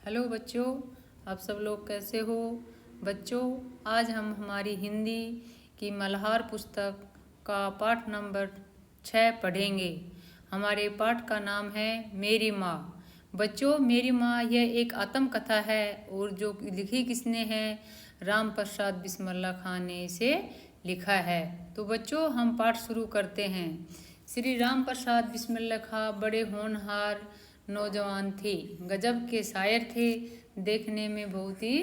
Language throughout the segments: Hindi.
हेलो बच्चों, आप सब लोग कैसे हो। बच्चों, आज हम हमारी हिंदी की मल्हार पुस्तक का पाठ नंबर 6 पढ़ेंगे। हमारे पाठ का नाम है मेरी माँ। बच्चों, मेरी माँ यह एक आत्मकथा है और जो लिखी किसने है, राम प्रसाद बिस्मिल्लाह खान ने इसे लिखा है। तो बच्चों, हम पाठ शुरू करते हैं। श्री राम प्रसाद बिस्मिल्लाह खान बड़े होनहार नौजवान थे, गजब के शायर थे, देखने में बहुत ही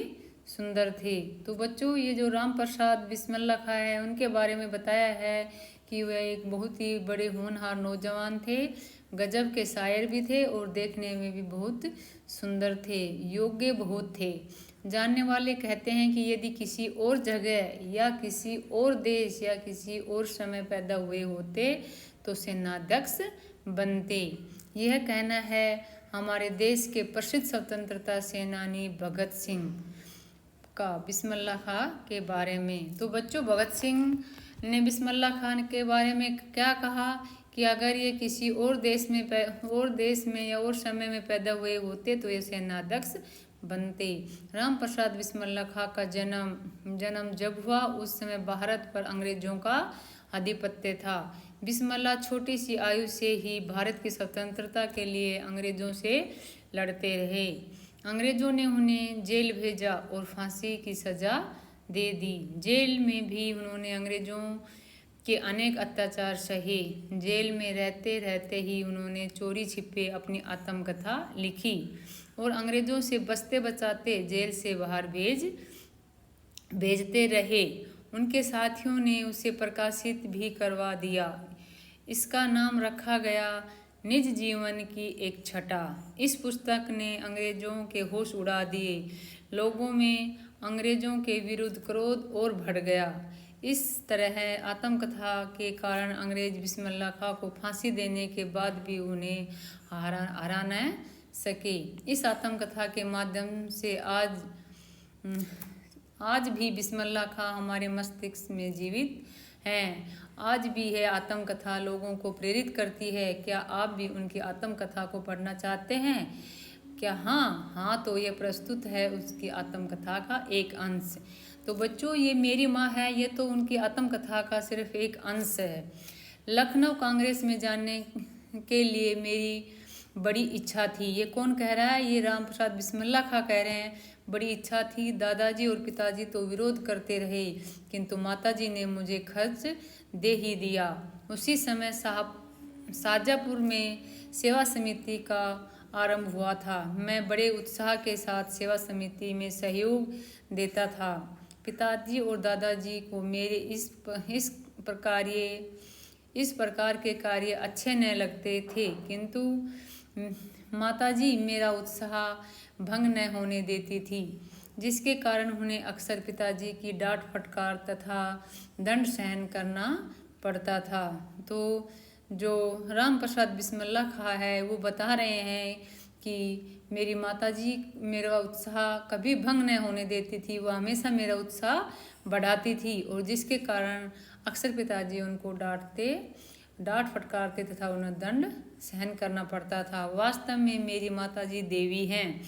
सुंदर थे। तो बच्चों, ये जो राम प्रसाद बिस्मिल्लाह खां है, उनके बारे में बताया है कि वह एक बहुत ही बड़े होनहार नौजवान थे, गजब के शायर भी थे और देखने में भी बहुत सुंदर थे, योग्य बहुत थे। जानने वाले कहते हैं कि यदि किसी और जगह या किसी और देश या किसी और समय पैदा हुए होते तो सेनाध्यक्ष बनते। यह कहना है हमारे देश के प्रसिद्ध स्वतंत्रता सेनानी भगत सिंह का बिस्मिल्लाह खां के बारे में। तो बच्चों, भगत सिंह ने बिस्मिल्लाह खान के बारे में क्या कहा कि अगर ये किसी और देश में या और समय में पैदा हुए होते तो ये सेनाध्यक्ष बनते। राम प्रसाद बिस्मिल्लाह खां का जन्म जब हुआ उस समय भारत पर अंग्रेजों का आधिपत्य था। बिस्मिल्लाह छोटी सी आयु से ही भारत की स्वतंत्रता के लिए अंग्रेजों से लड़ते रहे। अंग्रेजों ने उन्हें जेल भेजा और फांसी की सजा दे दी। जेल में भी उन्होंने अंग्रेजों के अनेक अत्याचार सहे। जेल में रहते रहते ही उन्होंने चोरी छिपे अपनी आत्मकथा लिखी और अंग्रेजों से बचते बचाते जेल से बाहर भेजते रहे। उनके साथियों ने उसे प्रकाशित भी करवा दिया। इसका नाम रखा गया निज जीवन की एक छटा। इस पुस्तक ने अंग्रेजों के होश उड़ा दिए। लोगों में अंग्रेजों के विरुद्ध क्रोध और बढ़ गया। इस तरह आत्मकथा के कारण अंग्रेज बिस्मिल्लाह खां को फांसी देने के बाद भी उन्हें हरा न सके। इस आत्मकथा के माध्यम से आज भी बिस्मिल्लाह खां हमारे मस्तिष्क में जीवित हैं। आज भी है आत्मकथा लोगों को प्रेरित करती है। क्या आप भी उनकी आत्मकथा को पढ़ना चाहते हैं क्या? हाँ, तो ये प्रस्तुत है उसकी आत्मकथा का एक अंश। तो बच्चों, ये मेरी माँ है, ये तो उनकी आत्मकथा का सिर्फ एक अंश है। लखनऊ कांग्रेस में जाने के लिए मेरी बड़ी इच्छा थी। ये कौन कह रहा है? ये राम प्रसाद बिस्मिल्लाह खां कह रहे हैं। बड़ी इच्छा थी। दादाजी और पिताजी तो विरोध करते रहे, किंतु माताजी ने मुझे खर्च दे ही दिया। उसी समय शाहजहाँपुर में सेवा समिति का आरंभ हुआ था। मैं बड़े उत्साह के साथ सेवा समिति में सहयोग देता था। पिताजी और दादाजी को मेरे इस प्रकार के कार्य अच्छे न लगते थे, किंतु माताजी मेरा उत्साह भंग न होने देती थी, जिसके कारण उन्हें अक्सर पिताजी की डांट फटकार तथा दंड सहन करना पड़ता था। तो जो राम प्रसाद बिस्मिल्लाह खां है वो बता रहे हैं कि मेरी माताजी मेरा उत्साह कभी भंग न होने देती थी, वो हमेशा मेरा उत्साह बढ़ाती थी और जिसके कारण अक्सर पिताजी उनको डांट फटकारते तथा उन्हें दंड सहन करना पड़ता था। वास्तव में मेरी माताजी देवी हैं।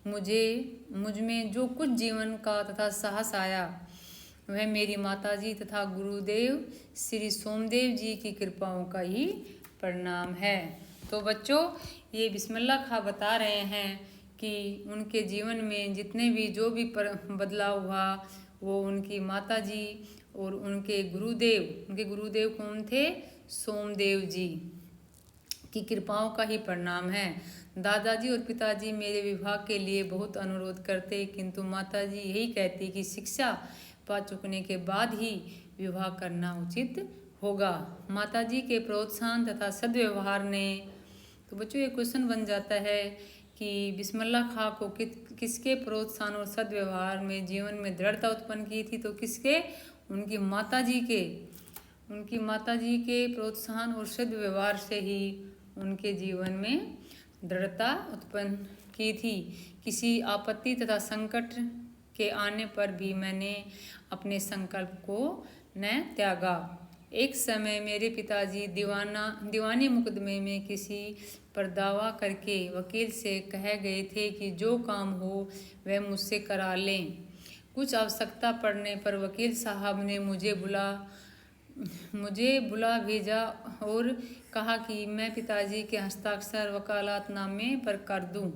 मुझ में जो कुछ जीवन का तथा साहस आया वह मेरी माताजी तथा गुरुदेव श्री सोमदेव जी की कृपाओं का ही परिणाम है। तो बच्चों, ये बिस्मिल्लाह खां बता रहे हैं कि उनके जीवन में जितने भी जो भी बदलाव हुआ वो उनकी माताजी और उनके गुरुदेव कौन थे? सोमदेव जी की कृपाओं का ही परिणाम है। दादाजी और पिताजी मेरे विवाह के लिए बहुत अनुरोध करते, किंतु माताजी यही कहती कि शिक्षा पा चुकने के बाद ही विवाह करना उचित होगा। माताजी के प्रोत्साहन तथा सद्व्यवहार ने, तो बच्चों ये क्वेश्चन बन जाता है कि बिस्मिल्लाह खां को किसके प्रोत्साहन और सद्व्यवहार में जीवन में दृढ़ता उत्पन्न की थी? तो किसके? उनकी माताजी के प्रोत्साहन और सद्व्यवहार से ही उनके जीवन में दृढ़ता उत्पन्न की थी। किसी आपत्ति तथा संकट के आने पर भी मैंने अपने संकल्प को न त्यागा। एक समय मेरे पिताजी दीवानी मुकदमे में किसी पर दावा करके वकील से कह गए थे कि जो काम हो वह मुझसे करा लें। कुछ आवश्यकता पड़ने पर वकील साहब ने मुझे बुला भेजा और कहा कि मैं पिताजी के हस्ताक्षर वकालतनामे पर कर दूं।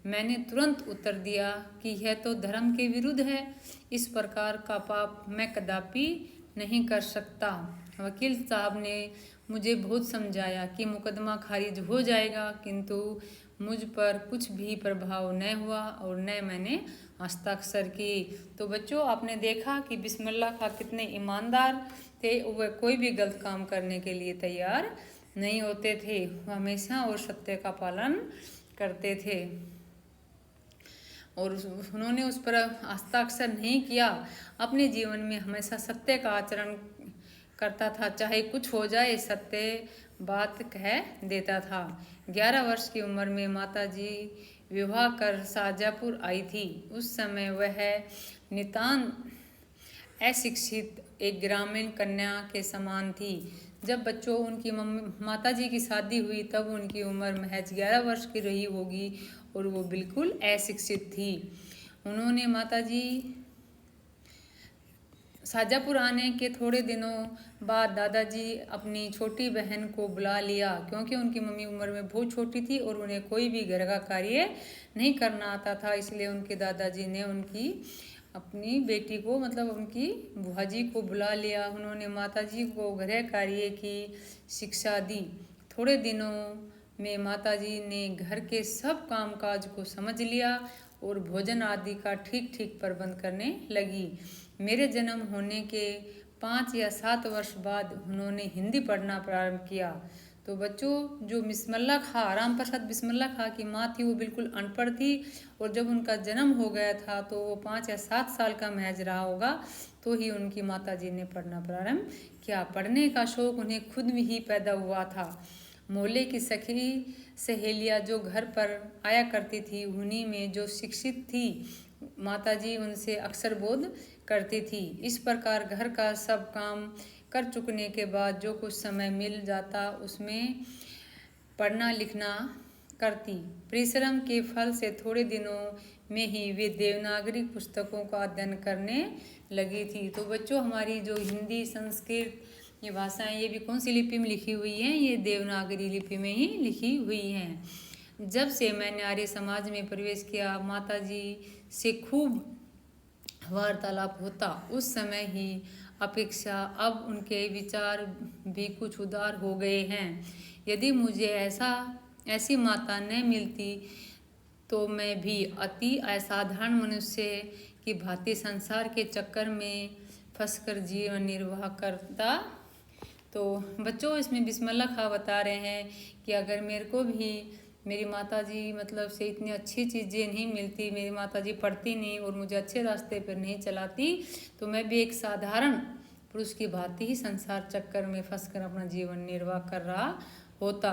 मैंने तुरंत उत्तर दिया कि यह तो धर्म के विरुद्ध है, इस प्रकार का पाप मैं कदापि नहीं कर सकता। वकील साहब ने मुझे बहुत समझाया कि मुकदमा खारिज हो जाएगा, किंतु मुझ पर कुछ भी प्रभाव न हुआ और न मैंने हस्ताक्षर किए। तो बच्चों, आपने देखा कि बिस्मिल्लाह खां कितने ईमानदार थे। वह कोई भी गलत काम करने के लिए तैयार नहीं होते थे, वह हमेशा और सत्य का पालन करते थे और उन्होंने उस पर हस्ताक्षर नहीं किया। अपने जीवन में हमेशा सत्य का आचरण करता था, चाहे कुछ हो जाए सत्य बात कह देता था। 11 वर्ष की उम्र में माताजी विवाह कर शाहजहाँपुर आई थी। उस समय वह नितांत अशिक्षित एक ग्रामीण कन्या के समान थी। जब बच्चों उनकी माताजी की शादी हुई तब उनकी उम्र महज 11 वर्ष की रही होगी और वो बिल्कुल अशिक्षित थी। उन्होंने माताजी शाहजहाँपुर आने के थोड़े दिनों बाद दादाजी अपनी छोटी बहन को बुला लिया, क्योंकि उनकी मम्मी उम्र में बहुत छोटी थी और उन्हें कोई भी घर का कार्य नहीं करना आता था। इसलिए उनके दादाजी ने अपनी बेटी को मतलब उनकी बुआ जी को बुला लिया। उन्होंने माताजी को गृह कार्य की शिक्षा दी। थोड़े दिनों में माताजी ने घर के सब कामकाज को समझ लिया और भोजन आदि का ठीक ठीक प्रबंध करने लगी। मेरे जन्म होने के 5 या 7 वर्ष बाद उन्होंने हिंदी पढ़ना प्रारंभ किया। तो बच्चों, जो बिस्मिल्लाह खां, राम प्रसाद बिस्मिल्लाह खां की माँ थी, वो बिल्कुल अनपढ़ थी और जब उनका जन्म हो गया था तो वो 5 या 7 साल का महज रहा होगा, तो ही उनकी माताजी ने पढ़ना प्रारंभ किया। पढ़ने का शौक उन्हें खुद में ही पैदा हुआ था। मोहल्ले की सखी सहेलियाँ जो घर पर आया करती थी, उन्हीं में जो शिक्षित थी, माताजी उनसे अक्सर बोध करती थी। इस प्रकार घर का सब काम कर चुकने के बाद जो कुछ समय मिल जाता उसमें पढ़ना लिखना करती। परिश्रम के फल से थोड़े दिनों में ही वे देवनागरी पुस्तकों का अध्ययन करने लगी थी। तो बच्चों, हमारी जो हिंदी, संस्कृत ये भाषाएं, ये भी कौन सी लिपि में लिखी हुई हैं? ये देवनागरी लिपि में ही लिखी हुई हैं। जब से मैंने आर्य समाज में प्रवेश किया, माताजी से खूब वार्तालाप होता। उस समय ही अपेक्षा अब उनके विचार भी कुछ उदार हो गए हैं। यदि मुझे ऐसी माता न मिलती तो मैं भी अति असाधारण मनुष्य की भांति संसार के चक्कर में फंसकर जीवन निर्वाह करता। तो बच्चों, इसमें बिस्मिल्लाह खां बता रहे हैं कि अगर मेरे को भी मेरी माताजी मतलब से इतनी अच्छी चीज़ें नहीं मिलती, मेरी माताजी पढ़ती नहीं और मुझे अच्छे रास्ते पर नहीं चलाती, तो मैं भी एक साधारण पुरुष की भांति ही संसार चक्कर में फंसकर अपना जीवन निर्वाह कर रहा होता,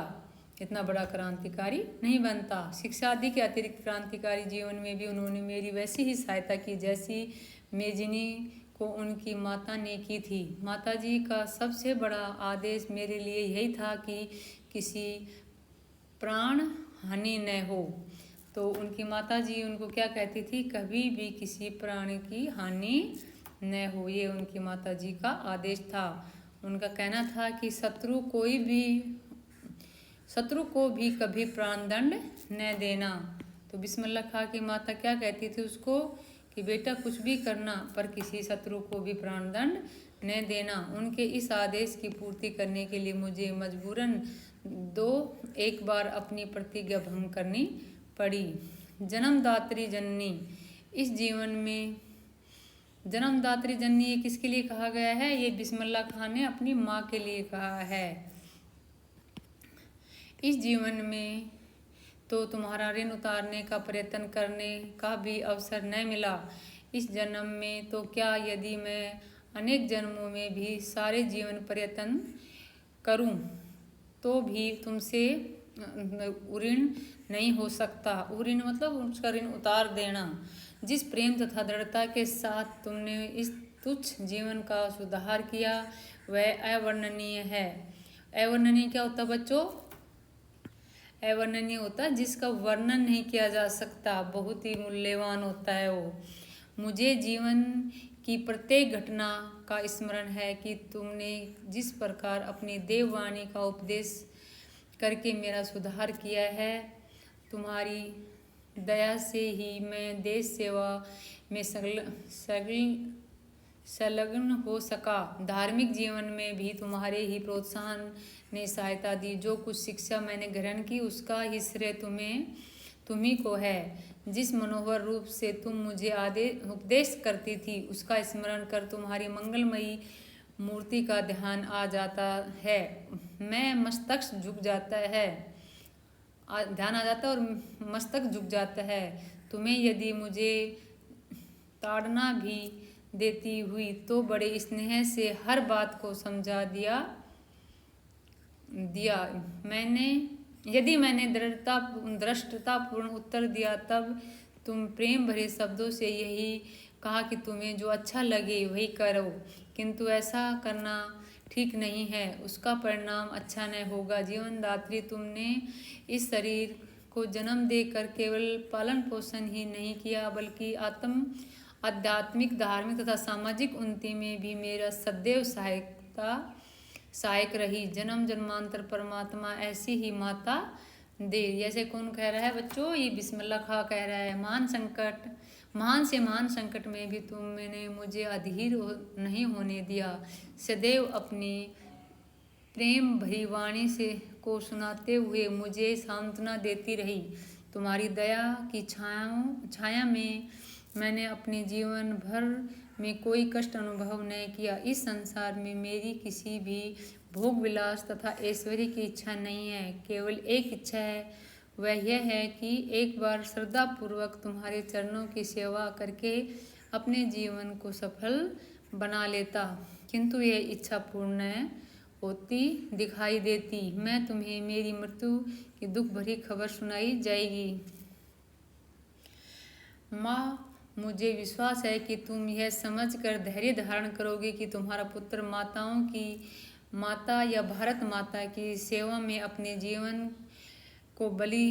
इतना बड़ा क्रांतिकारी नहीं बनता। शिक्षा आदि के अतिरिक्त क्रांतिकारी जीवन में भी उन्होंने मेरी वैसी ही सहायता की जैसी मेजनी को उनकी माता ने की थी। माताजी का सबसे बड़ा आदेश मेरे लिए यही था कि किसी प्राण हानि न हो। तो उनकी माताजी उनको क्या कहती थी? कभी भी किसी प्राणी की हानि न हो, ये उनकी माताजी का आदेश था। उनका कहना था कि शत्रु को भी कभी प्राणदंड न देना। तो बिस्मिल्लाह खां की माता क्या कहती थी उसको कि बेटा कुछ भी करना पर किसी शत्रु को भी प्राणदंड न देना। उनके इस आदेश की पूर्ति करने के लिए मुझे मजबूरन एक बार अपनी प्रतिज्ञा भंग करनी पड़ी। जन्मदात्री जननी, इस जीवन में जन्मदात्री जननी ये किसके लिए कहा गया है? ये बिस्मिल्लाह खां ने अपनी माँ के लिए कहा है। इस जीवन में तो तुम्हारा ऋण उतारने का प्रयत्न करने का भी अवसर न मिला। इस जन्म में तो क्या, यदि मैं अनेक जन्मों में भी सारे जीवन प्रयत्न करूं तो भी तुमसे ऋण नहीं हो सकता। ऋण मतलब उसका ऋण उतार देना। जिस प्रेम तथा दृढ़ता के साथ तुमने इस तुच्छ जीवन का सुधार किया वह अवर्णनीय है। अवर्णनीय क्या होता बच्चों? अवर्णनीय होता है, जिसका वर्णन नहीं किया जा सकता, बहुत ही मूल्यवान होता है वो। मुझे जीवन की प्रत्येक घटना का स्मरण है कि तुमने जिस प्रकार अपनी देववाणी का उपदेश करके मेरा सुधार किया है। तुम्हारी दया से ही मैं देश सेवा में संलग्न हो सका। धार्मिक जीवन में भी तुम्हारे ही प्रोत्साहन ने सहायता दी। जो कुछ शिक्षा मैंने ग्रहण की उसका ही श्रेय तुम्ही को है। जिस मनोहर रूप से तुम मुझे उपदेश करती थी उसका स्मरण कर तुम्हारी मंगलमयी मूर्ति का ध्यान आ जाता है। मैं मस्तक झुक जाता है, ध्यान आ जाता है और मस्तक झुक जाता है। तुम्हें यदि मुझे ताड़ना भी देती हुई तो बड़े स्नेह से हर बात को समझा दिया। यदि मैंने दृष्टतापूर्ण उत्तर दिया तब तुम प्रेम भरे शब्दों से यही कहा कि तुम्हें जो अच्छा लगे वही करो, किंतु ऐसा करना ठीक नहीं है, उसका परिणाम अच्छा न होगा। जीवनदात्री, तुमने इस शरीर को जन्म देकर केवल पालन पोषण ही नहीं किया बल्कि आध्यात्मिक, धार्मिक तथा सामाजिक उन्नति में भी मेरा सदैव सहायक रही। जन्म जन्मांतर परमात्मा ऐसी ही माता दे। जैसे कौन कह रहा है बच्चों? ये बिस्मिल्लाह खां कह रहा है। महान से महान संकट में भी तुमने मुझे अधीर नहीं होने दिया। सदैव अपनी प्रेम भरी वाणी से को सुनाते हुए मुझे सांत्वना देती रही। तुम्हारी दया की छाया में मैंने अपने जीवन भर में कोई कष्ट अनुभव नहीं किया। इस संसार में मेरी किसी भी भोग विलास तथा ऐश्वर्य की इच्छा नहीं है। केवल एक इच्छा है, वह यह है कि एक बार श्रद्धापूर्वक तुम्हारे चरणों की सेवा करके अपने जीवन को सफल बना लेता, किंतु यह इच्छा पूर्ण होती दिखाई देती। मैं तुम्हें मेरी मृत्यु की दुख भरी खबर सुनाई जाएगी। माँ, मुझे विश्वास है कि तुम यह समझकर धैर्य धारण करोगे कि तुम्हारा पुत्र माताओं की माता या भारत माता की सेवा में अपने जीवन को बलि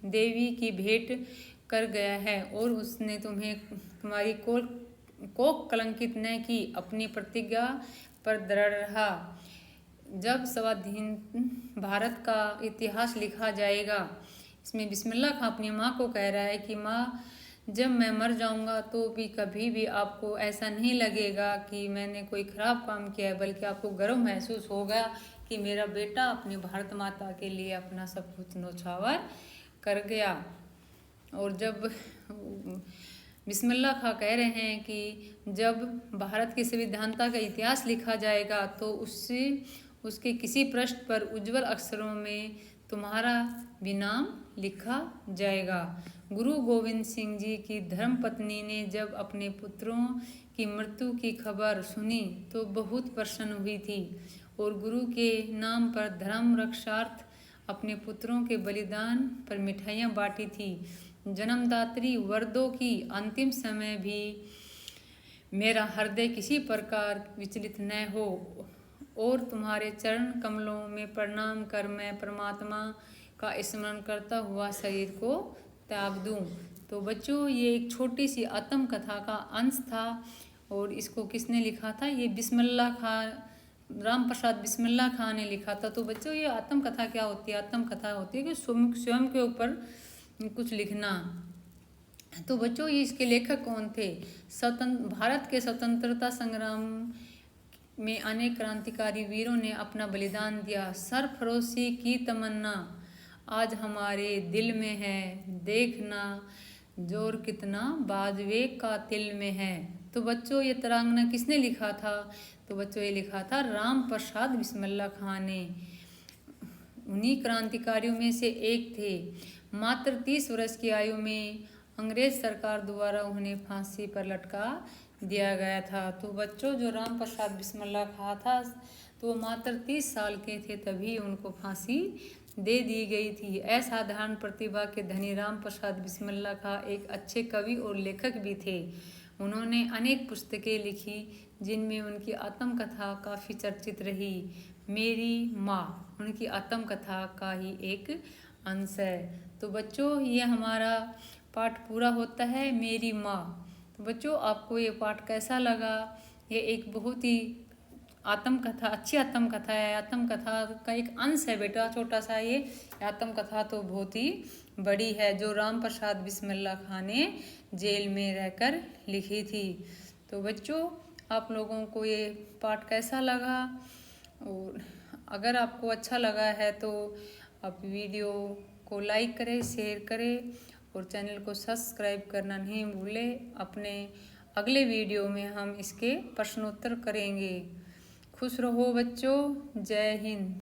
देवी की भेंट कर गया है और उसने तुम्हारी कोख कलंकित न की। अपनी प्रतिज्ञा पर दृढ़ रहा। जब स्वाधीन भारत का इतिहास लिखा जाएगा, इसमें बिस्मिल्लाह खां अपनी माँ को कह रहा है कि माँ, जब मैं मर जाऊंगा तो भी कभी भी आपको ऐसा नहीं लगेगा कि मैंने कोई खराब काम किया है, बल्कि आपको गर्व महसूस होगा कि मेरा बेटा अपनी भारत माता के लिए अपना सब कुछ न्यौछावर कर गया। और जब बिस्मिल्लाह खां कह रहे हैं कि जब भारत की संविधानता का इतिहास लिखा जाएगा तो उसके किसी पृष्ठ पर उज्जवल अक्षरों में तुम्हारा भी नाम लिखा जाएगा। गुरु गोविंद सिंह जी की धर्मपत्नी ने जब अपने पुत्रों की मृत्यु की खबर सुनी तो बहुत प्रसन्न हुई थी और गुरु के नाम पर धर्म रक्षार्थ अपने पुत्रों के बलिदान पर मिठाइयाँ बांटी थी। जन्मदात्री वरदों की अंतिम समय भी मेरा हृदय किसी प्रकार विचलित न हो और तुम्हारे चरण कमलों में प्रणाम कर मैं परमात्मा का स्मरण करता हुआ शरीर को त्याग दूं। तो बच्चों, ये एक छोटी सी आत्मकथा का अंश था और इसको किसने लिखा था? ये बिस्मिल्लाह खां, राम प्रसाद बिस्मिल्लाह खां ने लिखा था। तो बच्चों, ये आत्मकथा क्या होती है? आत्मकथा होती है कि स्वयं के ऊपर कुछ लिखना। तो बच्चों, ये इसके लेखक कौन थे? भारत के स्वतंत्रता संग्राम में अनेक क्रांतिकारी वीरों ने अपना बलिदान दिया। सरफरोशी की तमन्ना आज हमारे दिल में है, देखना जोर कितना बाजवे का तिल में है। तो बच्चों, ये तरांगना किसने लिखा था? तो बच्चों, ये लिखा था राम प्रसाद बिस्मिल्लाह खां ने। उन्हीं क्रांतिकारियों में से एक थे। मात्र 30 वर्ष की आयु में अंग्रेज सरकार द्वारा उन्हें फांसी पर लटका दिया गया था। तो बच्चों, जो राम प्रसाद बिस्मिल्लाह खां था तो वो मात्र 30 साल के थे, तभी उनको फांसी दे दी गई थी। असाधारण प्रतिभा के धनी राम प्रसाद बिस्मिल्लाह खां एक अच्छे कवि और लेखक भी थे। उन्होंने अनेक पुस्तकें लिखी जिनमें उनकी आत्मकथा काफ़ी चर्चित रही। मेरी माँ उनकी आत्मकथा का ही एक अंश है। तो बच्चों ये हमारा पाठ पूरा होता है, मेरी माँ। तो बच्चों आपको ये पाठ कैसा लगा? ये एक बहुत ही आत्मकथा, अच्छी आत्मकथा है। आत्मकथा का एक अंश है बेटा, छोटा सा ये। आत्मकथा तो बहुत ही बड़ी है, जो राम प्रसाद बिस्मिल्लाह खां ने जेल में रहकर लिखी थी। तो बच्चों आप लोगों को ये पाठ कैसा लगा? और अगर आपको अच्छा लगा है तो आप वीडियो को लाइक करें, शेयर करें और चैनल को सब्सक्राइब करना नहीं भूलें। अपने अगले वीडियो में हम इसके प्रश्नोत्तर करेंगे। खुश रहो बच्चों, जय हिंद।